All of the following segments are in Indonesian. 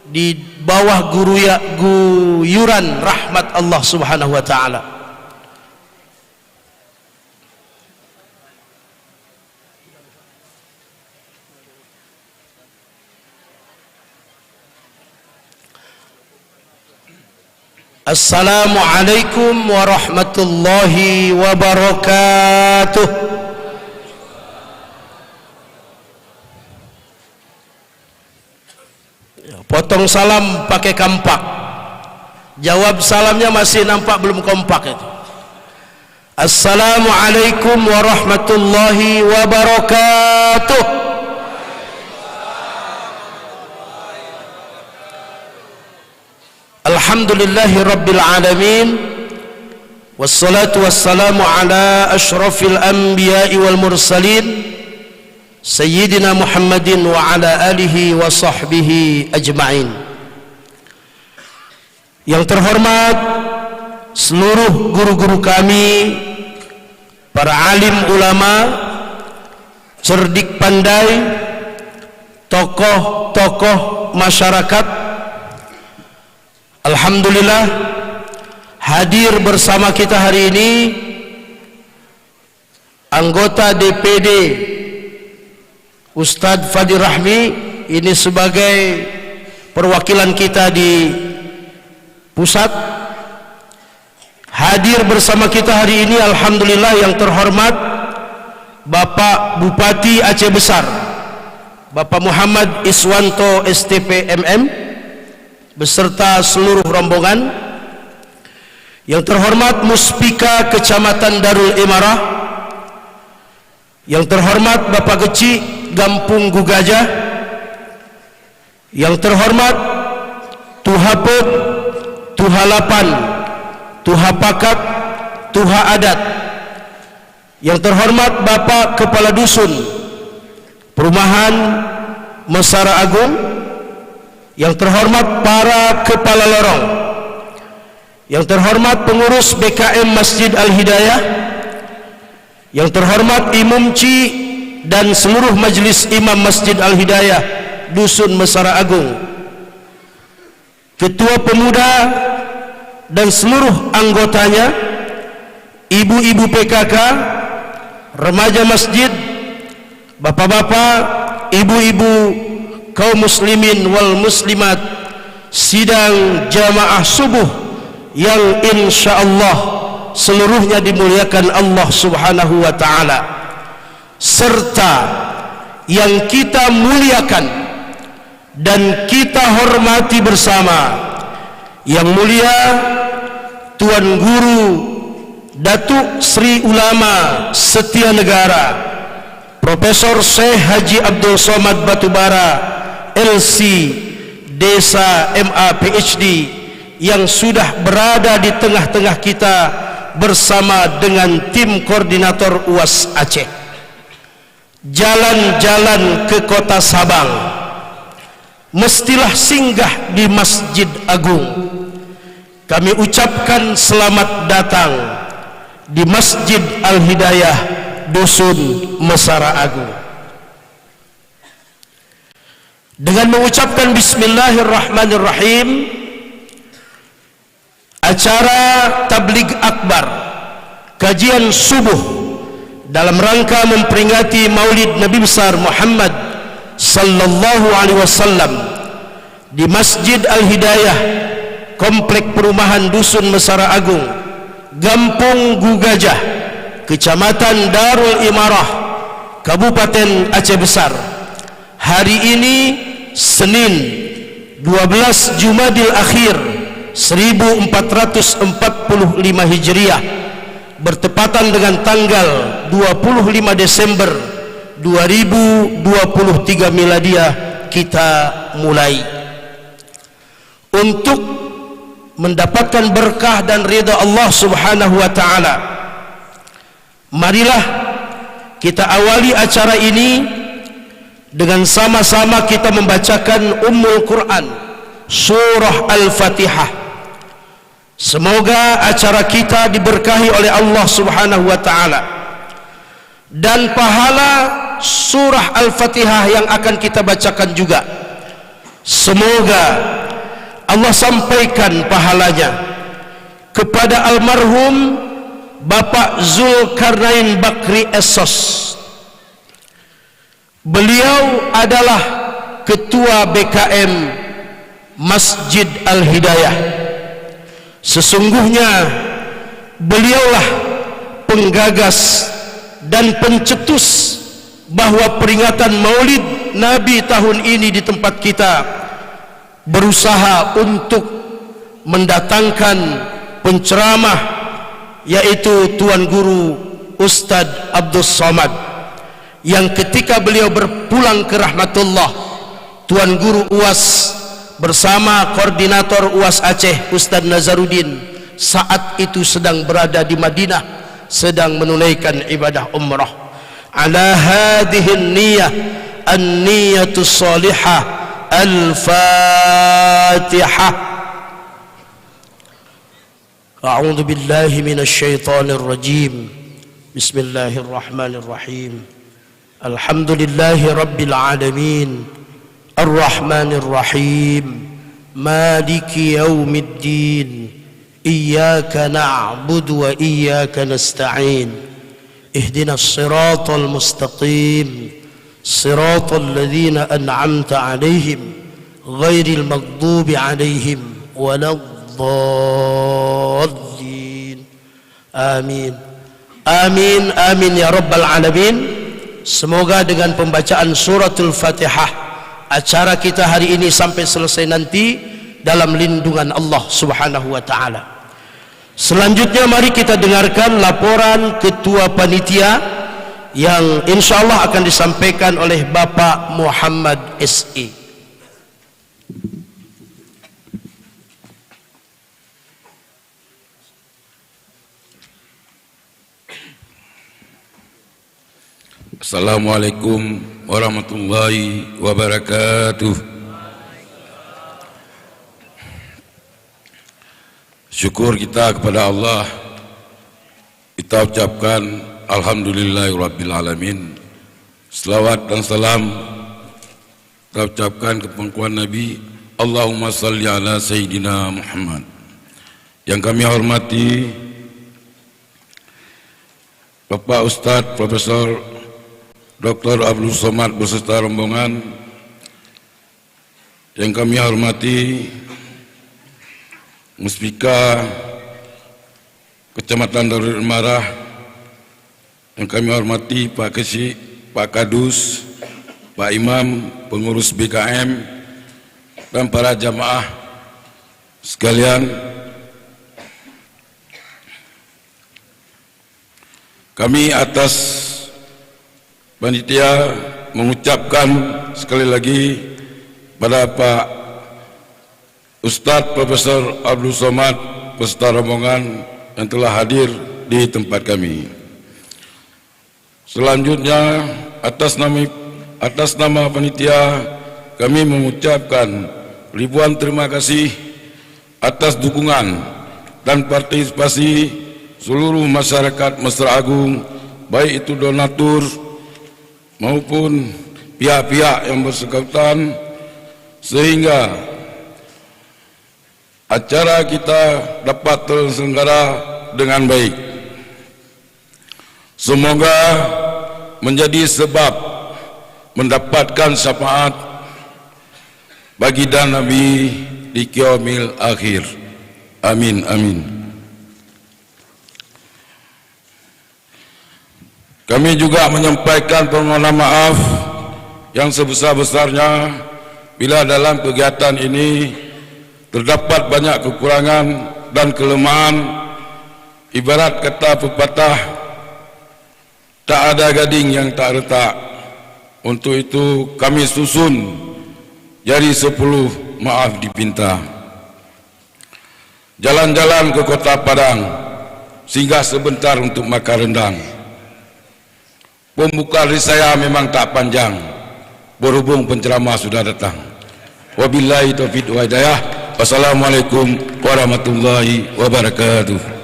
di bawah guyuran rahmat Allah Subhanahu wa taala. Assalamualaikum warahmatullahi wabarakatuh. Potong salam pakai kampak, jawab salamnya masih nampak belum kompak itu. Assalamualaikum warahmatullahi wabarakatuh. Alhamdulillahi rabbil alamin, wassalatu wassalamu ala ashrafil anbiya'i wal mursalin Sayyidina Muhammadin wa ala alihi wa sahbihi ajma'in. Yang terhormat seluruh guru-guru kami, para alim ulama, cerdik pandai, tokoh-tokoh masyarakat, alhamdulillah hadir bersama kita hari ini anggota DPD Ustadz Fadil Rahmi, ini sebagai perwakilan kita di pusat. Hadir bersama kita hari ini alhamdulillah yang terhormat Bapak Bupati Aceh Besar, Bapak Muhammad Iswanto STP MM beserta seluruh rombongan. Yang terhormat Muspika Kecamatan Darul Imarah, yang terhormat Bapak Geci Gampung Gugajah, yang terhormat Tuhaput, Tuhalapan, Tuhapakat, Tuha Adat, yang terhormat Bapak Kepala Dusun Perumahan Mesara Agung, yang terhormat para kepala lorong, yang terhormat pengurus BKM Masjid Al-Hidayah, yang terhormat Imam Ci dan seluruh majelis imam Masjid Al-Hidayah Dusun Mesara Agung, ketua pemuda dan seluruh anggotanya, ibu-ibu PKK, remaja masjid, bapak-bapak, ibu-ibu, kaum muslimin wal muslimat, sidang jamaah subuh yang insyaallah seluruhnya dimuliakan Allah Subhanahu wa taala, serta yang kita muliakan dan kita hormati bersama yang mulia Tuan Guru Datuk Sri Ulama Setia Negara Profesor Syekh Haji Abdul Somad Batubara LC Desa MA PhD, yang sudah berada di tengah-tengah kita bersama dengan tim koordinator UAS Aceh. Jalan-jalan ke kota Sabang mestilah singgah di Masjid Agung. Kami ucapkan selamat datang di Masjid Al-Hidayah Dusun Mesara Agung. Dengan mengucapkan bismillahirrahmanirrahim, acara tabligh akbar kajian subuh dalam rangka memperingati Maulid Nabi besar Muhammad sallallahu alaihi wasallam di Masjid Al-Hidayah Komplek Perumahan Dusun Mesara Agung, Gampung Gugajah, Kecamatan Darul Imarah, Kabupaten Aceh Besar. Hari ini Senin 12 Jumadil Akhir 1445 Hijriah, bertepatan dengan tanggal 25 Desember 2023 Miladiah, kita mulai. Untuk mendapatkan berkah dan ridha Allah Subhanahu wa taala, marilah kita awali acara ini dengan sama-sama kita membacakan Ummul Quran, surah Al-Fatihah. Semoga acara kita diberkahi oleh Allah Subhanahu wa taala, dan pahala surah Al-Fatihah yang akan kita bacakan juga semoga Allah sampaikan pahalanya kepada almarhum Bapak Zulkarnain Bakri Esos. Beliau adalah Ketua BKM Masjid Al-Hidayah. Sesungguhnya beliaulah penggagas dan pencetus bahwa peringatan Maulid Nabi tahun ini di tempat kita berusaha untuk mendatangkan penceramah, yaitu Tuan Guru Ustadz Abdul Somad, yang ketika beliau berpulang ke rahmatullah, Tuan Guru UAS bersama koordinator UAS Aceh Ustadz Nazaruddin saat itu sedang berada di Madinah, sedang menunaikan ibadah umrah. Ala hadhihi niyyah an-niyyatu salihah. Al-Fatihah. A'udzu billahi minasy syaithanir rajim. Bismillahirrahmanirrahim. Alhamdulillahi rabbil alamin. Ar-Rahmanir Rahim. Maliki yaumiddin. Iyyaka na'budu wa iyyaka nasta'in. Ihdinas siratal mustaqim. صراط الذين أنعمت عليهم غير المغضوب عليهم ولا الضالين آمين آمين آمين يا رب العالمين. Semoga dengan pembacaan suratul Fatihah acara kita hari ini sampai selesai nanti dalam lindungan Allah Subhanahu wa taala. Selanjutnya mari kita dengarkan laporan Ketua Panitia yang insyaallah akan disampaikan oleh Bapak Muhammad SE. Assalamualaikum warahmatullahi wabarakatuh. Syukur kita kepada Allah, kita ucapkan alhamdulillahirabbil alamin. Selawat dan salam kita ucapkan ke pangkuan Nabi, Allahumma salli ala Sayyidina Muhammad. Yang kami hormati Bapak Ustadz Profesor Dr. Abdul Somad beserta rombongan. Yang kami hormati Muspika Kecamatan Darul Marah. Yang kami hormati Pak Kesi, Pak Kadus, Pak Imam, pengurus BKM, dan para jamaah sekalian. Kami atas panitia mengucapkan sekali lagi pada Pak Ustadz Profesor Abdul Somad beserta rombongan yang telah hadir di tempat kami. Selanjutnya atas nama panitia kami mengucapkan ribuan terima kasih atas dukungan dan partisipasi seluruh masyarakat Mesra Agung, baik itu donatur maupun pihak-pihak yang bersangkutan, sehingga acara kita dapat terselenggara dengan baik. Semoga menjadi sebab mendapatkan syafaat baginda Nabi di Qiyamil Akhir. Amin amin. Kami juga menyampaikan permohonan maaf yang sebesar-besarnya bila dalam kegiatan ini terdapat banyak kekurangan dan kelemahan. Ibarat kata pepatah, tak ada gading yang tak retak. Untuk itu kami susun jadi 10 maaf dipinta. Jalan-jalan ke Kota Padang, singgah sebentar untuk makan rendang. Pembuka risaya memang tak panjang, berhubung penceramah sudah datang. Wabillahi taufiq wa hidayah. Wassalamualaikum warahmatullahi wabarakatuh.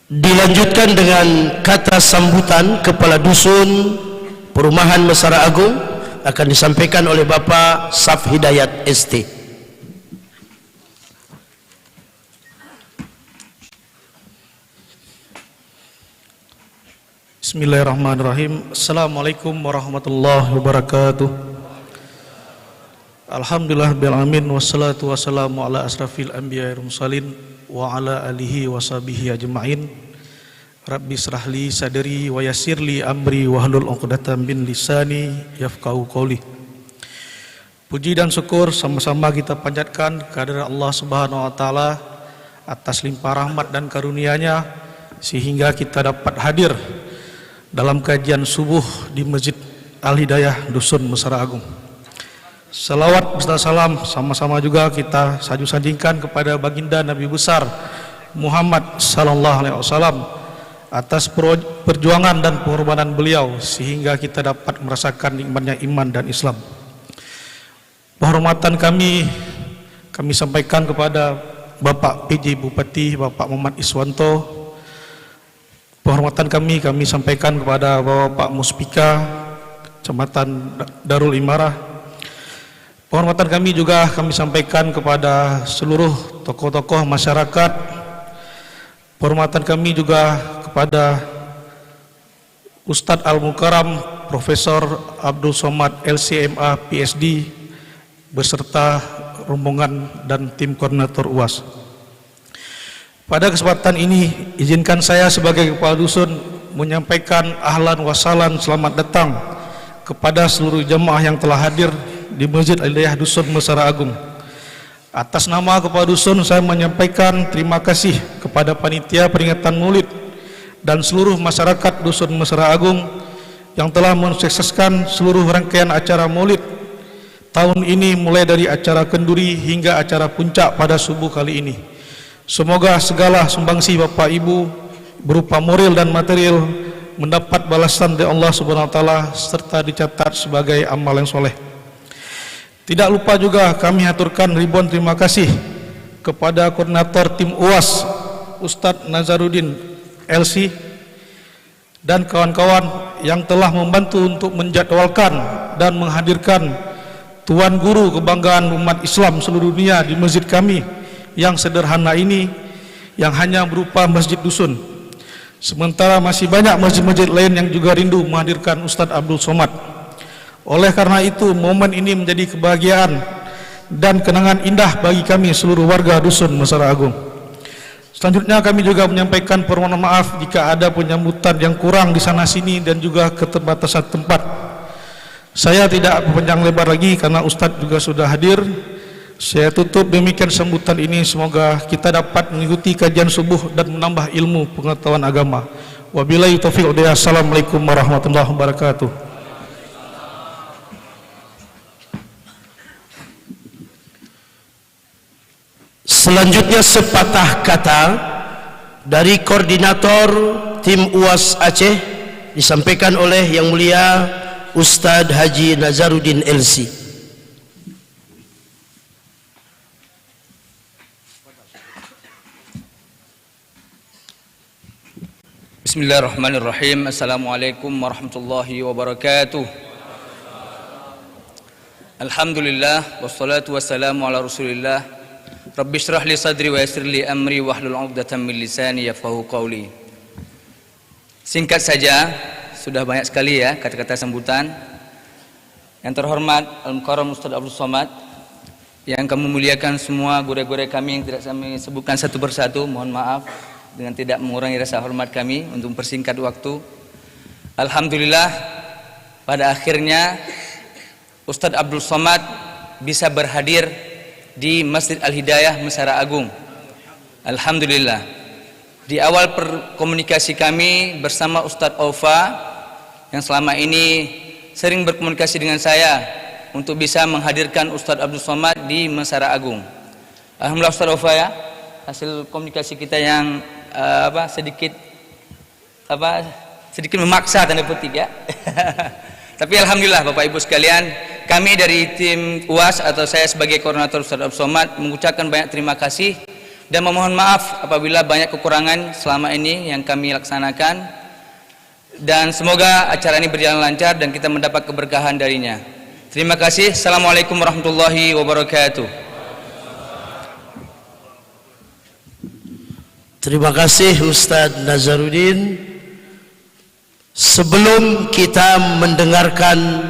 Dilanjutkan dengan kata sambutan Kepala Dusun Perumahan Mesara Agung akan disampaikan oleh Bapak Saf Hidayat ST. Bismillahirrahmanirrahim. Assalamualaikum warahmatullahi wabarakatuh. Alhamdulillah bil alamin wassalatu wassalamu ala asrafil anbiya'i wal mursalin wa ala alihi wa sahbihi ajma'in. Rabbi israhli sadri wa yassirli amri wahlul 'uqdatam min lisani yafqahu qawli. Puji dan syukur sama-sama kita panjatkan kehadirat Allah Subhanahu wa taala atas limpah rahmat dan karunia-Nya sehingga kita dapat hadir dalam kajian subuh di Masjid Al-Hidayah Dusun Mesara Agung. Salawat beserta salam sama-sama juga kita sanjung-sanjungkan kepada baginda Nabi besar Muhammad sallallahu alaihi wasallam atas perjuangan dan pengorbanan beliau sehingga kita dapat merasakan nikmatnya iman dan Islam. Penghormatan kami sampaikan kepada Bapak PJ Bupati Bapak Muhammad Iswanto. Penghormatan kami sampaikan kepada Bapak Muspika Kecamatan Darul Imarah. Penghormatan kami juga kami sampaikan kepada seluruh tokoh-tokoh masyarakat. Penghormatan kami juga kepada Ustadz Al-Mukarram Profesor Abdul Somad LCMA PSD beserta rombongan dan tim koordinator UAS. Pada kesempatan ini izinkan saya sebagai kepala dusun menyampaikan ahlan wa sahlan selamat datang kepada seluruh jemaah yang telah hadir di Masjid Al-Hidayah Dusun Mesara Agung. Atas nama kepala dusun saya menyampaikan terima kasih kepada panitia peringatan Maulid dan seluruh masyarakat Dusun Mesara Agung yang telah mensukseskan seluruh rangkaian acara Maulid tahun ini, mulai dari acara kenduri hingga acara puncak pada subuh kali ini. Semoga segala sumbangsi Bapak Ibu berupa moral dan material mendapat balasan dari Allah Subhanahu wa taala serta dicatat sebagai amal yang soleh. Tidak lupa juga kami haturkan ribuan terima kasih kepada koordinator tim UAS Ustadz Nazaruddin LC dan kawan-kawan yang telah membantu untuk menjadwalkan dan menghadirkan Tuan Guru Kebanggaan Umat Islam seluruh dunia di masjid kami yang sederhana ini, yang hanya berupa masjid dusun. Sementara masih banyak masjid-masjid lain yang juga rindu menghadirkan Ustadz Abdul Somad. Oleh karena itu, momen ini menjadi kebahagiaan dan kenangan indah bagi kami seluruh warga Dusun Mesara Agung. Selanjutnya kami juga menyampaikan permohonan maaf jika ada penyambutan yang kurang di sana sini dan juga keterbatasan tempat. Saya tidak panjang lebar lagi karena Ustadz juga sudah hadir. Saya tutup demikian sambutan ini. Semoga kita dapat mengikuti kajian subuh dan menambah ilmu pengetahuan agama. Wabillahi taufiq wal hidayah. Assalamualaikum warahmatullahi wabarakatuh. Selanjutnya sepatah kata dari koordinator tim UAS Aceh disampaikan oleh Yang Mulia Ustadz Haji Nazaruddin LC. Bismillahirrahmanirrahim. Assalamualaikum warahmatullahi wabarakatuh. Alhamdulillah wassalatu wassalamu ala Rasulillah. Rabbi shrah li sadri wa yassir li amri wahlul 'uqdatam min lisani yafqahu qawli. Singkat saja, sudah banyak sekali ya kata-kata sambutan. Yang terhormat Al-Mukarram Ustadz Abdul Somad, yang kami muliakan semua guru-guru kami yang tidak kami sebutkan satu persatu, mohon maaf dengan tidak mengurangi rasa hormat kami untuk mempersingkat waktu. Alhamdulillah pada akhirnya Ustadz Abdul Somad bisa berhadir di Masjid Al-Hidayah Mesara Agung. Alhamdulillah. Di awal komunikasi kami bersama Ustadz Aufa yang selama ini sering berkomunikasi dengan saya untuk bisa menghadirkan Ustadz Abdul Somad di Mesara Agung. Alhamdulillah Ustadz Aufa ya, hasil komunikasi kita yang sedikit memaksa tanda petik ya. Tapi alhamdulillah Bapak Ibu sekalian, kami dari tim UAS atau saya sebagai koordinator Ustadz Abdul Somad mengucapkan banyak terima kasih dan memohon maaf apabila banyak kekurangan selama ini yang kami laksanakan. dan semoga acara ini berjalan lancar dan kita mendapat keberkahan darinya. Terima kasih. Assalamualaikum warahmatullahi wabarakatuh. Terima kasih Ustaz Nazaruddin. Sebelum kita mendengarkan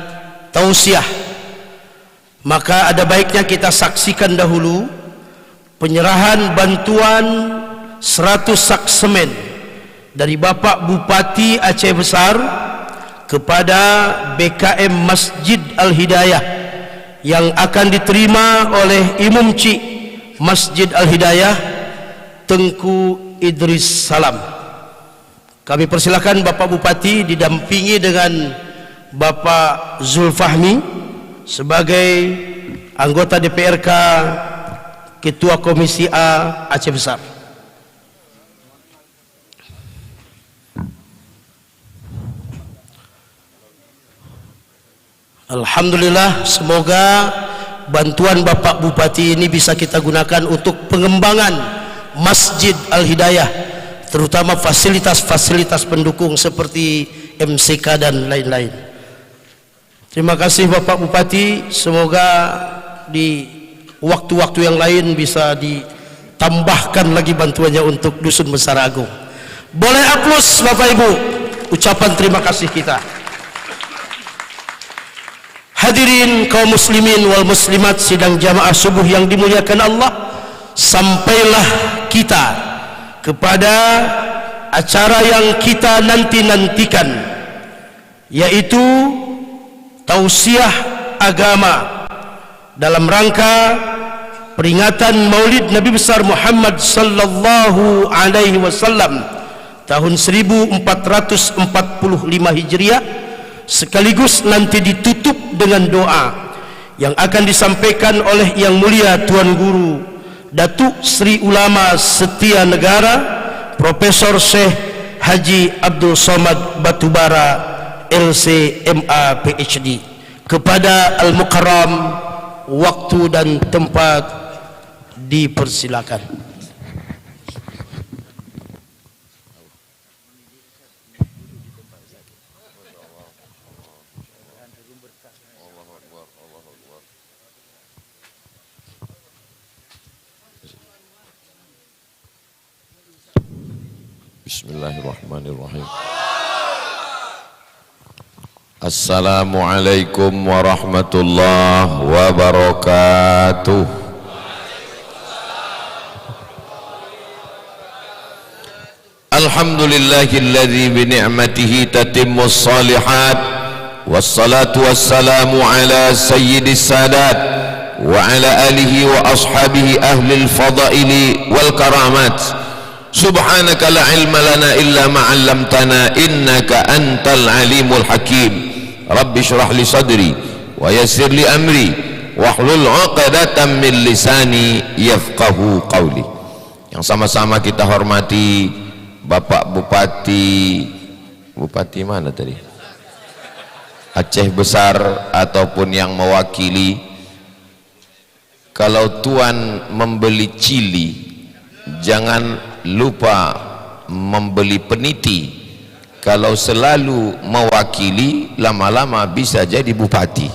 tausiah, maka ada baiknya kita saksikan dahulu penyerahan bantuan 100 sak semen dari Bapak Bupati Aceh Besar kepada BKM Masjid Al-Hidayah yang akan diterima oleh Imam Cik Masjid Al-Hidayah Tengku Idris Salam. Kami persilakan Bapak Bupati didampingi dengan Bapak Zulfahmi sebagai anggota DPRK Ketua Komisi A Aceh Besar. Alhamdulillah, semoga bantuan Bapak Bupati ini bisa kita gunakan untuk pengembangan Masjid Al-Hidayah, terutama fasilitas-fasilitas pendukung seperti MCK dan lain-lain. Terima kasih Bapak Bupati, semoga di waktu-waktu yang lain bisa ditambahkan lagi bantuannya untuk Dusun Besar Agung. Boleh aplaus Bapak Ibu, ucapan terima kasih kita. Hadirin kaum muslimin wal muslimat sidang jamaah subuh yang dimuliakan Allah, sampailah kita kepada acara yang kita nanti-nantikan, yaitu tausiah agama dalam rangka peringatan Maulid Nabi besar Muhammad sallallahu alaihi wasallam tahun 1445 Hijriah, sekaligus nanti ditutup dengan doa yang akan disampaikan oleh Yang Mulia Tuan Guru Datuk Sri Ulama Setia Negara Profesor Syekh Haji Abdul Somad Batubara LC.MA PhD. Kepada Al-Mukarram, waktu dan tempat dipersilakan. Bismillahirrahmanirrahim. Assalamualaikum warahmatullahi wabarakatuh. Alhamdulillahilladzi bi ni'matihi tatimmus shalihat, wassalatu wassalamu ala sayyidis sadat wa ala alihi wa ashabihi ahlil fadaili wal karamat. Subhanaka la ilma lana illa ma 'allamtana innaka antal alimul hakim. Rabbi shrah li sadri wa yassir li amri wahlul 'uqdatam min lisani yafqahu qawli. Yang sama-sama kita hormati Bapak Bupati mana tadi? Aceh Besar ataupun yang mewakili. Kalau tuan membeli cili, jangan lupa membeli peniti. Kalau selalu mewakili, lama-lama bisa jadi bupati.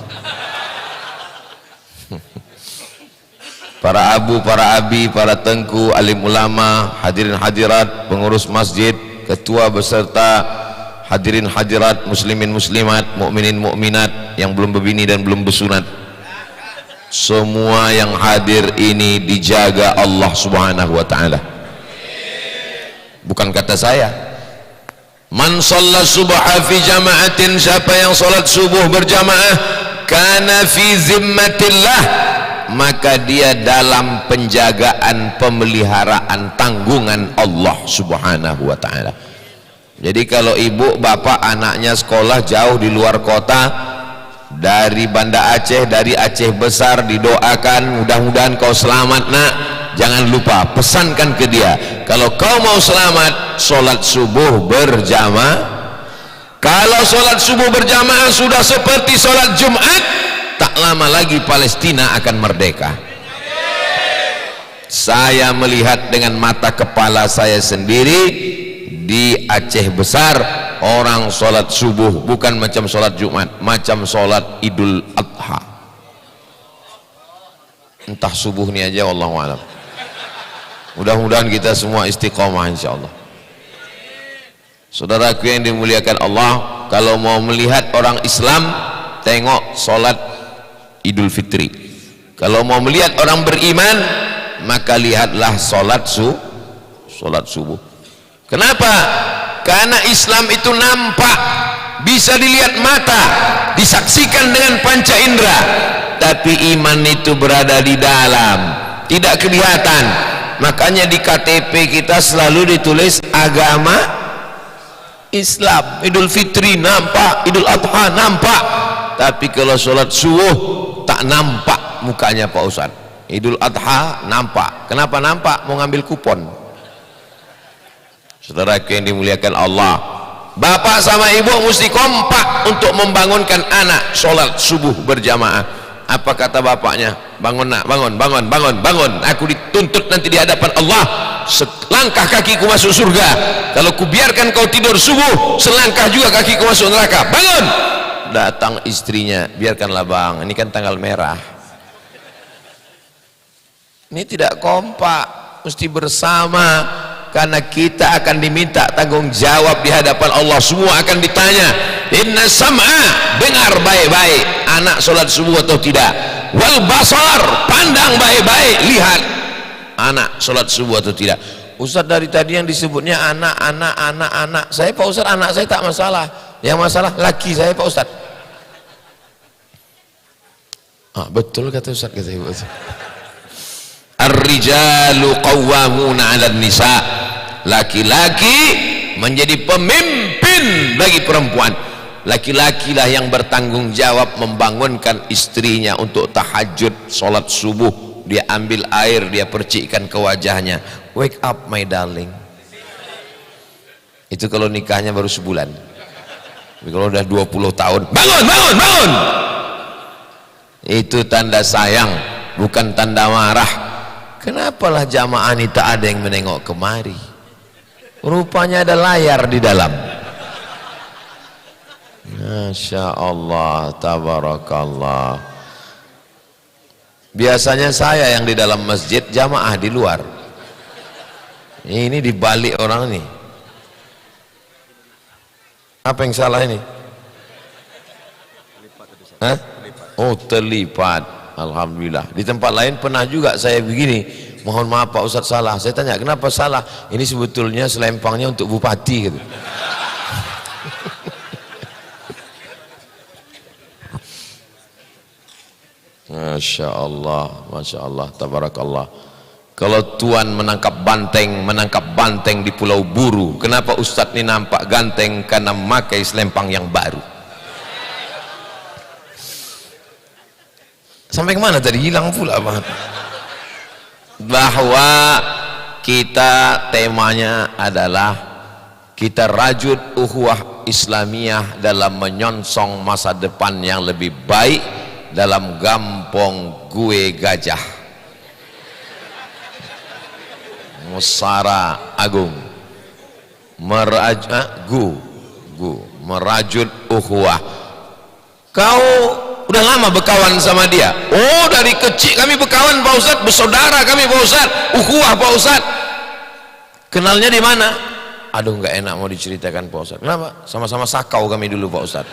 Para abu, para abi, para tengku, alim ulama, hadirin hadirat, pengurus masjid, ketua beserta hadirin hadirat, muslimin muslimat, mukminin mukminat yang belum berbini dan belum bersunat, semua yang hadir ini dijaga Allah Subhanahu wa ta'ala. Bukan kata saya. Man shalla subha fi jama'atin, siapa yang salat subuh berjamaah, kana fi zimmatillah, maka dia dalam penjagaan, pemeliharaan, tanggungan Allah Subhanahu wa ta'ala. Jadi kalau ibu bapak anaknya sekolah jauh di luar kota, dari Banda Aceh, dari Aceh Besar, didoakan mudah-mudahan kau selamat nak. Jangan lupa pesankan ke dia, kalau kau mau selamat, sholat subuh berjamaah. Kalau sholat subuh berjamaah sudah seperti sholat Jumat, tak lama lagi Palestina akan merdeka. Saya melihat dengan mata kepala saya sendiri di Aceh Besar, orang sholat subuh bukan macam sholat Jumat, macam sholat Idul Adha. Entah subuh ni aja, wallahu alam. Mudah-mudahan kita semua istiqomah insyaallah. Saudaraku yang dimuliakan Allah, kalau mau melihat orang Islam, tengok sholat Idul Fitri. Kalau mau melihat orang beriman, maka lihatlah sholat subuh. Kenapa? Karena Islam itu nampak, bisa dilihat mata, disaksikan dengan panca indera, tapi iman itu berada di dalam, tidak kelihatan. Makanya di KTP kita selalu ditulis agama Islam. Idul Fitri nampak, Idul Adha nampak, tapi kalau sholat subuh tak nampak mukanya Pak Ustaz. Idul Adha nampak. Kenapa nampak? Mau ngambil kupon. Saudara yang dimuliakan Allah, bapak sama ibu mesti kompak untuk membangunkan anak sholat subuh berjamaah. Apa kata bapaknya? Bangun nak, bangun. Aku dituntut nanti di hadapan Allah, selangkah kakiku masuk surga. Kalau kubiarkan kau tidur subuh, selangkah juga kakiku masuk neraka. Bangun. Datang istrinya, biarkanlah bang, ini kan tanggal merah. Ini tidak kompak, mesti bersama. Karena kita akan diminta tanggung jawab di hadapan Allah. Semua akan ditanya. Inna sam'a, dengar baik-baik anak sholat subuh atau tidak. Wal basar, pandang baik-baik, lihat anak sholat subuh atau tidak. Ustaz, dari tadi yang disebutnya anak. Saya Pak Ustaz, anak saya tak masalah. Yang masalah laki saya Pak Ustaz. Betul kata Ustaz, kata Ibu. Ar-rijalu qawwamuna 'alan nisa. Laki-laki menjadi pemimpin bagi perempuan. Laki-laki lah yang bertanggung jawab membangunkan istrinya untuk tahajud, sholat subuh. Dia ambil air, dia percikkan ke wajahnya. Wake up my darling. Itu kalau nikahnya baru sebulan. Tapi kalau udah 20 tahun, bangun. Itu tanda sayang, bukan tanda marah. Kenapalah jamaah ini tak ada yang menengok kemari? Rupanya ada layar di dalam. Masya Allah, tabarakallah. Biasanya saya yang di dalam masjid, jamaah di luar. Ini dibalik orang ini. Apa yang salah ini? Hah? Oh, terlipat. Alhamdulillah. Di tempat lain pernah juga saya begini, mohon maaf Pak Ustaz salah. Saya tanya kenapa salah? Ini sebetulnya selempangnya untuk bupati gitu. Masya Allah, tabarakallah. Kalau tuan menangkap banteng di Pulau Buru, kenapa Ustaz ini nampak ganteng? Karena memakai selempang yang baru. Sampai kemana tadi? Hilang pula banget. Bahwa kita temanya adalah kita rajut ukhuwah Islamiyah dalam menyongsong masa depan yang lebih baik dalam Gampong Gue Gajah, Musara Agung, merajut ukhuwah. Kau udah lama berkawan sama dia? Oh, dari kecil kami berkawan Pak Ustaz, bersaudara kami Pak Ustaz, ukhuwah Pak Ustaz. Kenalnya di mana? Aduh, nggak enak mau diceritakan Pak Ustaz. Kenapa? Sama-sama sakau kami dulu Pak Ustaz.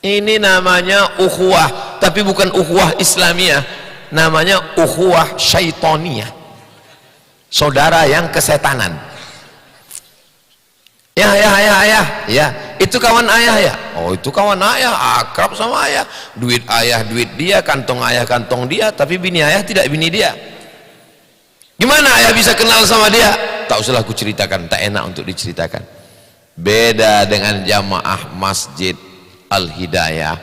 Ini namanya ukhuwah, tapi bukan ukhuwah Islamiyah, namanya ukhuwah syaitoniyah. Saudara yang kesetanan. Ya, itu kawan ayah ya. Oh, itu kawan ayah, akrab sama ayah. Duit ayah, duit dia, kantong ayah, kantong dia, tapi bini ayah tidak bini dia. Gimana ayah bisa kenal sama dia? Tak usahlah aku ceritakan, tak enak untuk diceritakan. Beda dengan jamaah Masjid Al-Hidayah.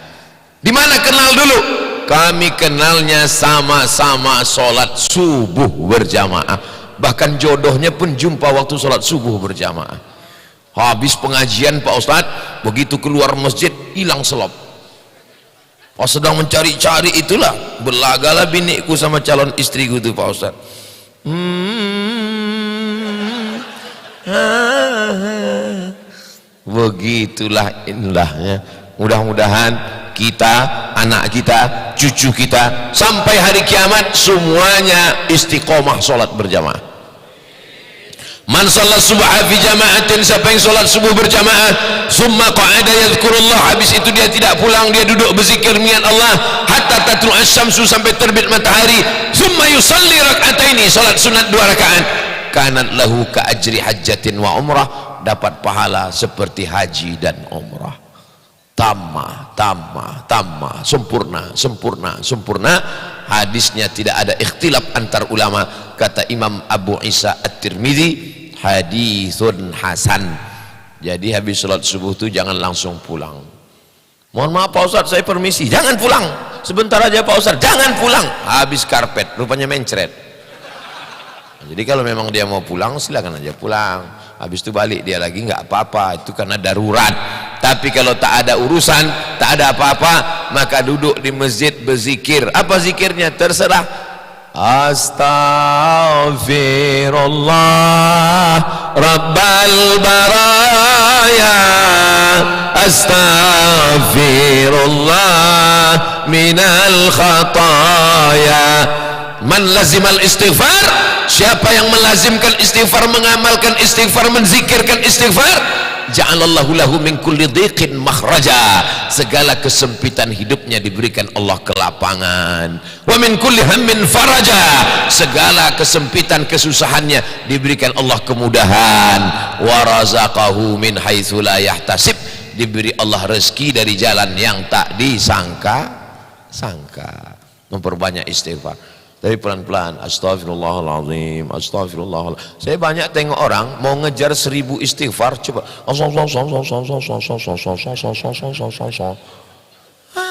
Di mana kenal dulu? Kami kenalnya sama-sama sholat subuh berjamaah. Bahkan jodohnya pun jumpa waktu sholat subuh berjamaah. Habis pengajian Pak Ustadz, begitu keluar masjid hilang selop. Pas sedang mencari-cari itulah berlagalah biniku sama calon istriku itu Pak Ustadz. Begitulah indahnya. Mudah-mudahan kita, anak kita, cucu kita sampai hari kiamat semuanya istiqomah solat berjamaah. Man sholat subha fi jama'atin, siapa yang sholat subuh berjamaah, summa qa'ada yadhkurullah, habis itu dia tidak pulang, dia duduk berzikir niat Allah hatta tatlu asy-syamsu, sampai terbit matahari, summa yusalli rak'ataini, sholat sunat 2 rakaat, kanat lahu ka ajri hajjatin wa umrah, dapat pahala seperti haji dan umrah. Tamah, sempurna. Hadisnya tidak ada ikhtilaf antar ulama. Kata Imam Abu Isa At-Tirmidzi, hadithun hasan. Jadi habis sholat subuh itu jangan langsung pulang. Mohon maaf Pak Ustadz, saya permisi. Jangan pulang, sebentar aja Pak Ustadz. Jangan pulang, habis karpet, rupanya mencret. Jadi kalau memang dia mau pulang, silakan aja pulang. Habis itu balik dia lagi, nggak apa-apa, itu karena darurat. Tapi kalau tak ada urusan, tak ada apa-apa, maka duduk di masjid berzikir. Apa zikirnya? Terserah. Astaghfirullah Rabbal baraya, astaghfirullah minal khataya. Man lazimal istighfar, siapa yang melazimkan istighfar, mengamalkan istighfar, menzikirkan istighfar, ja'alallahu lahu min kulli dhiqin makhraja, segala kesempitan hidupnya diberikan Allah kelapangan. Wa min kulli hammin faraja, segala kesempitan kesusahannya diberikan Allah kemudahan. Wa razaqahu min haitsu la yahtasib, diberi Allah rezeki dari jalan yang tak disangka-sangka. Memperbanyak istighfar. Tapi pelan-pelan, astagfirullahaladzim, astagfirullahaladzim. Saya banyak tengok orang mau ngejar 1000 istighfar, coba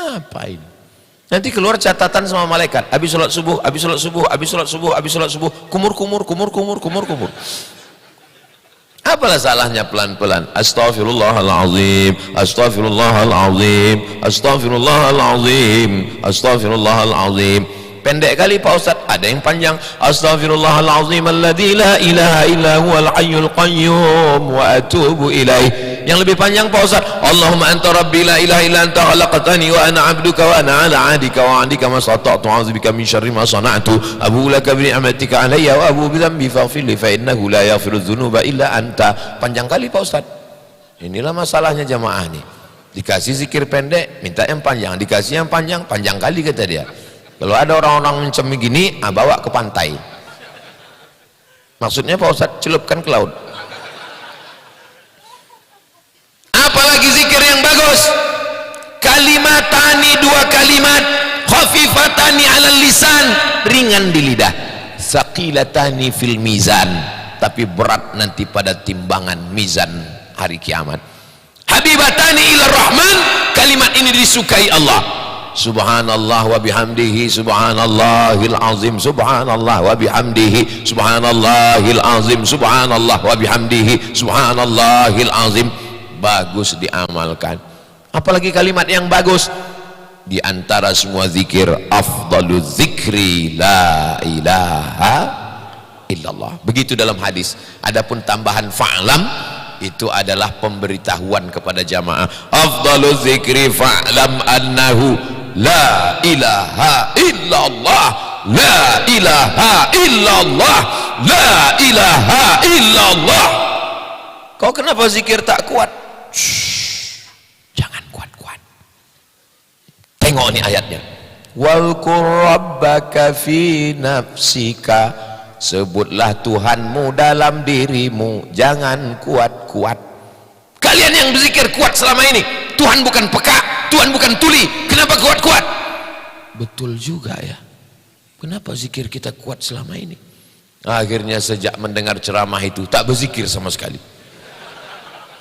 apa ini? Nanti keluar catatan sama malaikat, habis sholat subuh, habis sholat subuh, habis sholat subuh, habis sholat subuh, kumur. Apalah salahnya pelan-pelan? Astagfirullahaladzim, astagfirullahaladzim, astagfirullahaladzim, astagfirullahaladzim. Pendek kali Pak Ustaz, ada yang panjang. Astaghfirullahalazim alladzi la ilaha illa huwal hayyul qayyum wa atubu ilaih. Yang lebih panjang Pak Ustaz, Allahumma anta rabbi la ilaha illa anta khalaqtani wa ana 'abduka wa ana 'ala 'adika wa 'adika ma sata'tu a'udzubika min syarri ma sana'tu abu laka bi ni'matika 'alayya wa abu bi dhanbi faghfir li fa innahu la yaghfiru dzunuba illa anta. Panjang kali Pak Ustaz. Inilah masalahnya jamaah nih. Dikasih zikir pendek, minta yang panjang, dikasih yang panjang, panjang kali kata dia. Kalau ada orang-orang mencem gini, bawa ke pantai. Maksudnya Pak Ustadz, celupkan ke laut. Apalagi zikir yang bagus? Kalimatani, 2 kalimat, khafifatani 'alal lisan, ringan di lidah, saqilatani fil mizan, tapi berat nanti pada timbangan mizan hari kiamat. Habibatani ilar rahman, kalimat ini disukai Allah. Subhanallah wa bihamdihi subhanallahil azim, subhanallah wa bihamdihi subhanallahil azim, subhanallah wa bihamdihi subhanallahil azim. Bagus diamalkan. Apalagi kalimat yang bagus? Di antara semua zikir, afdalu zikri la ilaha illallah. Begitu dalam hadis. Adapun tambahan fa'lam, itu adalah pemberitahuan kepada jamaah. Afdalu zikri fa'lam annahu la ilaha illallah, la ilaha illallah, la ilaha illallah. Kau kenapa zikir tak kuat? Jangan kuat-kuat. Tengok nih ayatnya. Walqur rabbaka fi nafsika, sebutlah Tuhanmu dalam dirimu, jangan kuat-kuat. Kalian yang berzikir kuat selama ini, Tuhan bukan peka, Tuhan bukan tuli, kenapa kuat-kuat? Betul juga ya. Kenapa zikir kita kuat selama ini? Akhirnya sejak mendengar ceramah itu tak berzikir sama sekali.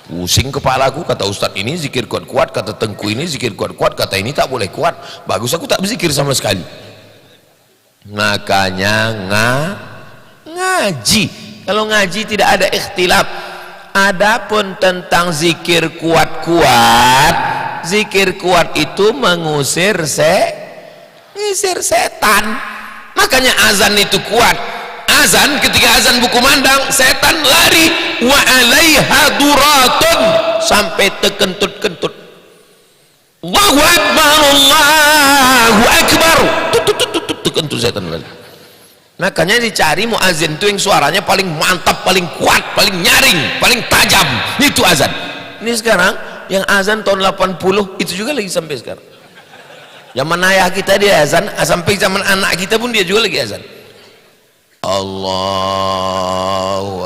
Pusing kepalaku, kata Ustadz ini zikir kuat-kuat, kata Tengku ini zikir kuat-kuat, kata ini tak boleh kuat. Bagus, aku tak berzikir sama sekali. Makanya ngaji. Kalau ngaji tidak ada ikhtilaf. Adapun tentang zikir kuat-kuat, zikir kuat itu mengusir setan. Makanya azan itu kuat, azan, ketika azan berkumandang setan lari, wa alaiha duratun, sampai terkentut-kentut. Allahu akbar, Allahu akbar, terkentut setan lari. Makanya dicari muazin itu yang suaranya paling mantap, paling kuat, paling nyaring, paling tajam, itu azan. Ini sekarang yang azan tahun 80 itu juga lagi sampai sekarang. Zaman ayah kita dia azan, sampai zaman anak kita pun dia juga lagi azan. Allahu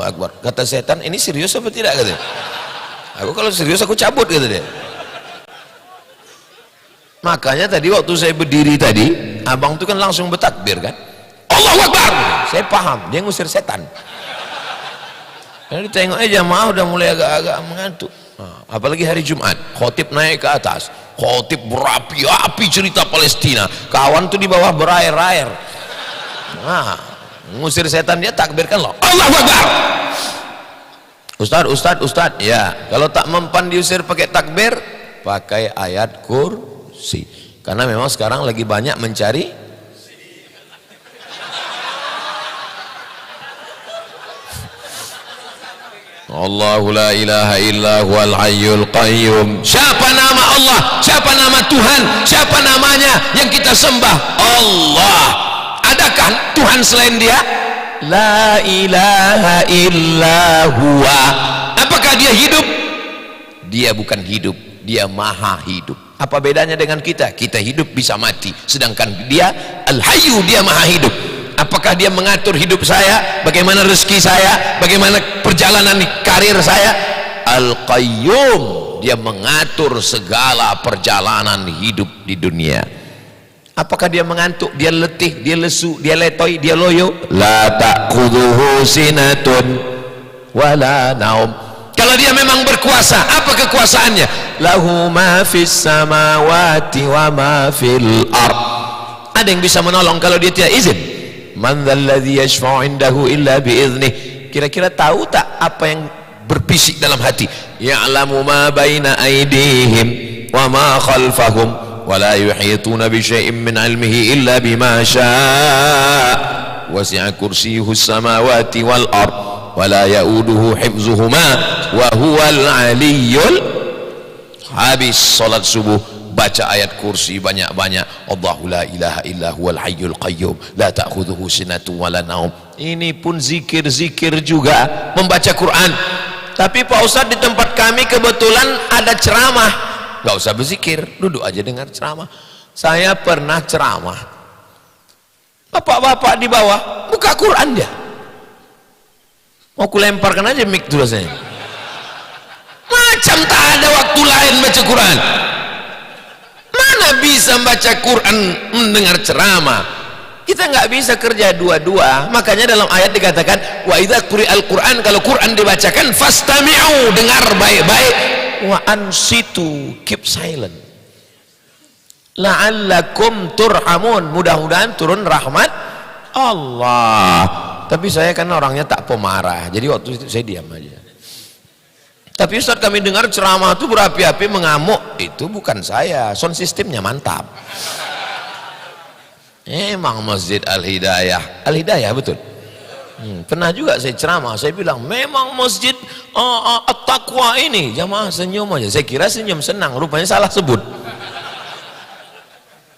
akbar. Kata setan, ini serius apa tidak, katanya. Aku kalau serius aku cabut, kata dia. Makanya tadi waktu saya berdiri tadi, abang itu kan langsung bertakbir kan, Allahu akbar. Saya paham dia ngusir setan. Jadi tengok aja jamaah udah mulai agak-agak mengantuk. Nah, apalagi hari Jumat, khotib naik ke atas, khotib berapi-api cerita Palestina, kawan tuh di bawah berair-air. Nah, ngusir setan, dia takbirkan loh, Allahu akbar. Ustad, ya kalau tak mempan diusir pakai takbir, pakai ayat kursi, karena memang sekarang lagi banyak mencari Allahu la ilaha illa huwal hayyul qayyum. Siapa nama Allah, siapa nama Tuhan, siapa namanya yang kita sembah? Allah. Adakah Tuhan selain dia? La ilaha illa huwa. Apakah dia hidup? Dia bukan hidup, dia maha hidup. Apa bedanya dengan kita? Kita hidup bisa mati, sedangkan dia al-hayyu, dia maha hidup. Apakah dia mengatur hidup saya, bagaimana rezeki saya, bagaimana perjalanan karir saya? Al-Qayyum, dia mengatur segala perjalanan hidup di dunia. Apakah dia mengantuk, dia letih, dia lesu, dia letoy, dia loyo? La ta'khudhuhu sinatun wala naum. Kalau dia memang berkuasa, apa kekuasaannya? Lahu ma fis samawati wa ma fil ard. Ada yang bisa menolong kalau dia tidak izin? Man dzalladzi yashfa'u 'indahu illa bi'idhnih. Kira-kira tahu tak apa yang berbisik dalam hati? Ya'lamu ma baina aydihim wa ma khalfahum wa la yuhituna bi syai'in min 'ilmihi illa bima syaa' wasi'a kursiyyuhu as-samawati wal ard wa la ya'uduhu hifdzuhuma wa huwal 'aliyyul habis. Salat subuh baca ayat kursi banyak-banyak. Allahu la ilaha illa huwal hayyul qayyum la ta'khudhuhu sinatun wala naum. Ini pun zikir-zikir juga, membaca Quran. Tapi Pak Ustadz, di tempat kami kebetulan ada ceramah, gak usah berzikir, duduk aja dengar ceramah. Saya pernah ceramah, bapak-bapak di bawah buka Quran dia. Mau kulemparkan aja mic dulu saya. Macam tak ada waktu lain baca Quran. Mana bisa baca Quran mendengar ceramah? Kita nggak bisa kerja dua-dua. Makanya dalam ayat dikatakan wa idza quri'al Quran, kalau Quran dibacakan fastami'u, dengar baik-baik, wa ansitu, keep silent, la'allakum turhamun, mudah-mudahan turun rahmat Allah. Tapi saya kan orangnya tak pemarah, jadi waktu itu saya diam aja. Tapi Ustaz, kami dengar ceramah itu berapi-api mengamuk. Itu bukan saya, sound sistemnya mantap. Emang Masjid Al-Hidayah, Al-Hidayah betul. Pernah juga saya ceramah, saya bilang memang Masjid At-Taqwa ini, jamaah senyum aja. Saya kira senyum senang, rupanya salah sebut.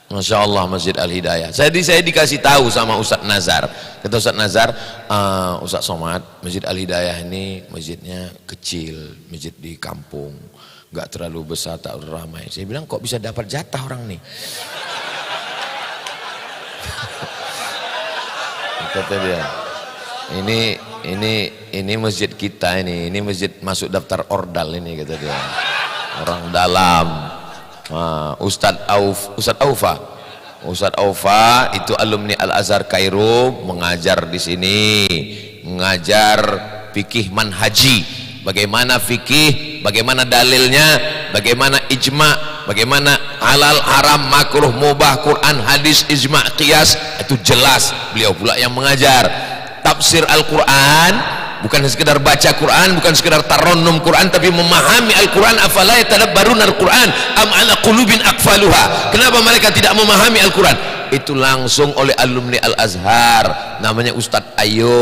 Masya Allah, Masjid Al-Hidayah. Saya dikasih tahu sama Ustadz Nazar. Kata Ustadz Nazar, Ustadz Somad, Masjid Al-Hidayah ini masjidnya kecil, masjid di kampung, nggak terlalu besar, tak ramai. Saya bilang, kok bisa dapat jatah orang nih? Kata dia, ini masjid kita ini masjid masuk daftar ordal ini, kata dia. Orang dalam. Ustadz Aufa itu alumni Al-Azhar Kairo, mengajar di sini, mengajar fikih manhaji, bagaimana fikih, bagaimana dalilnya, bagaimana ijma, bagaimana halal haram makruh mubah, Quran hadis ijma qiyas, itu jelas beliau pula yang mengajar. Tafsir Al-Quran bukan sekedar baca Quran, bukan sekedar tarannum Quran, tapi memahami Al-Quran. Afala yatadabbaruna Al-Quran am ala qulubin aqfaluha. Kenapa mereka tidak memahami Al-Quran? Itu langsung oleh alumni Al-Azhar, namanya Ustadz Ayo.